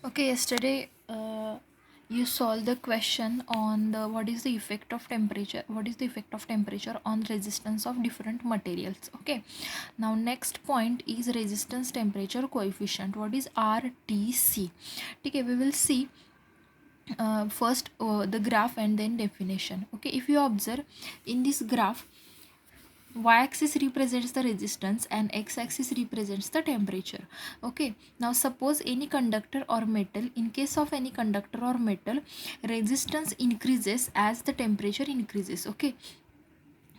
Okay, yesterday you solved the question on the what is the effect of temperature, on resistance of different materials. Okay, now next point is resistance temperature coefficient. What is RTC? Okay, we will see first the graph and then definition. Okay, if you observe in this graph, y-axis represents the resistance and x-axis represents the temperature. Okay, now suppose any conductor or metal, in case of any conductor or metal, resistance increases as the temperature increases. Okay,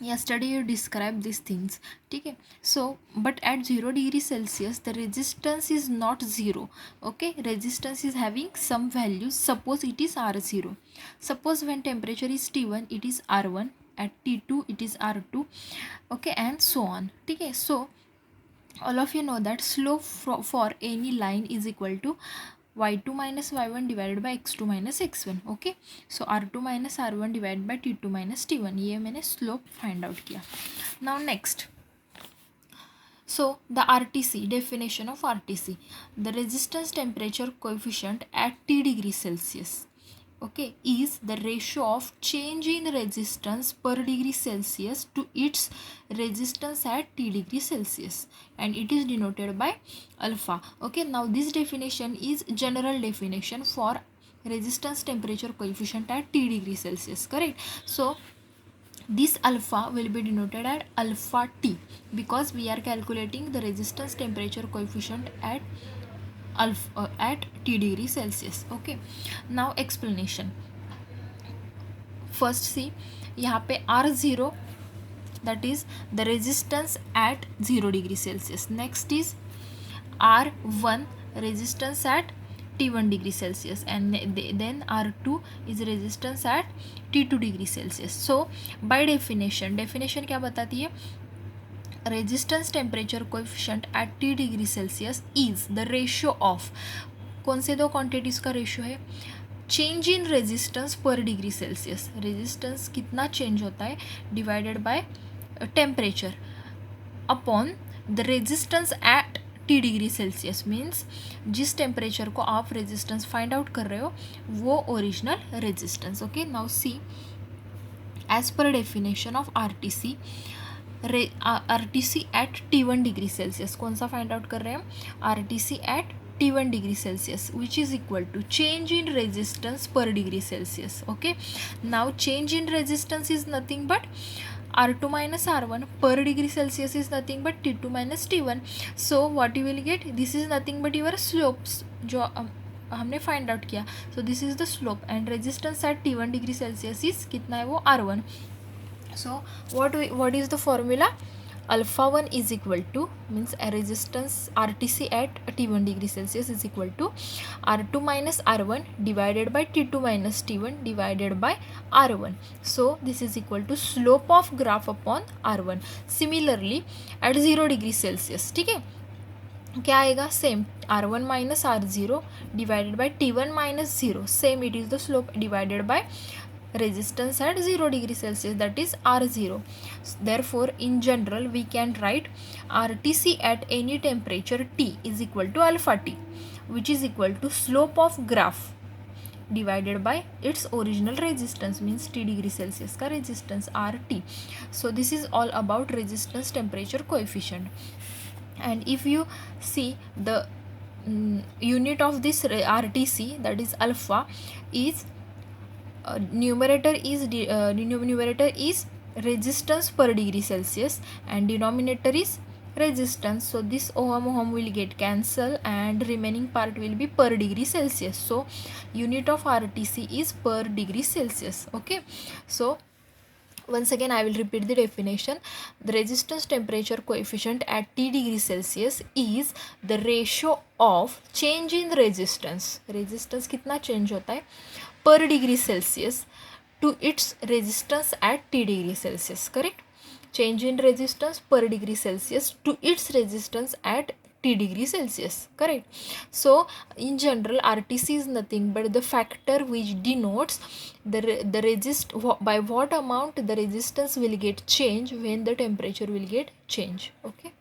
yesterday you described these things. Okay, so but at 0 degrees Celsius the resistance is not zero. Okay, resistance is having some values. Suppose it is R0. Suppose when temperature is T1 it is R1, at T2 it is R2. Okay, and so on. Okay, so all of you know that slope for any line is equal to y2 minus y1 divided by x2 minus x1. Okay, so r2 minus r1 divided by t2 minus t1. ये मैंने slope find out किया. Now next, so the RTC, definition of RTC, the resistance temperature coefficient at T degrees Celsius, okay, is the ratio of change in resistance per degree Celsius to its resistance at T degrees Celsius, and it is denoted by alpha. Okay, now this definition is general definition for resistance temperature coefficient at T degrees Celsius, correct? So this alpha will be denoted at alpha T because we are calculating the resistance temperature coefficient at at T degree Celsius. Okay, now explanation. First see, यहाँ पे R0, that is the resistance at 0 degree Celsius. Next is R1, resistance at T1 degree Celsius, and then R2 is resistance at T2 degree Celsius. So by definition क्या बताती है? Resistance temperature coefficient at T degree Celsius is the ratio of, कौन से दो quantities का ratio है? Change in resistance per degree Celsius, resistance कितना change होता है divided by temperature upon the resistance at T degree Celsius. Means जिस temperature को आप रेजिस्टेंस फाइंड आउट कर रहे हो वो original resistance. Okay, now see as per definition of RTC, RTC at T1 degree Celsius. कौन सा फाइंड आउट कर रहे हैं हम? RTC at T1 degree Celsius, which is equal to change in resistance per degree Celsius. Okay, now change in resistance is nothing but R2 minus R1 per degree Celsius is nothing but T2 minus T1. So what you will get, this is nothing but your slopes जो हमने find out किया. So this is the slope and resistance at T1 degree Celsius is कितना है वो R1. So what is the formula? Alpha 1 is equal to, means a resistance RTC at T1 degree Celsius is equal to R2 minus R1 divided by T2 minus T1 divided by R1. So this is equal to slope of graph upon R1. Similarly at 0 degree Celsius, ठीक है, क्या आएगा? Same R1 minus R0 divided by T1 minus 0. Same, it is the slope divided by resistance at 0 degree Celsius, that is R0. Therefore in general we can write RTC at any temperature T is equal to alpha T, which is equal to slope of graph divided by its original resistance, means T degree Celsius का resistance RT. So this is all about resistance temperature coefficient. And if you see the unit of this RTC, that is alpha, is numerator is resistance per degree Celsius and denominator is resistance. So this ohm will get cancel and remaining part will be per degree Celsius. So unit of RTC is per degree Celsius. Okay, so once again I will repeat the definition. The resistance temperature coefficient at T degree Celsius is the ratio of change in resistance. Resistance कितना change होता है per degree Celsius to its resistance at T degree Celsius, correct? Change in resistance per degree Celsius to its resistance at T degree Celsius, correct? So in general RTC is nothing but the factor which denotes by what amount the resistance will get change when the temperature will get change. Okay.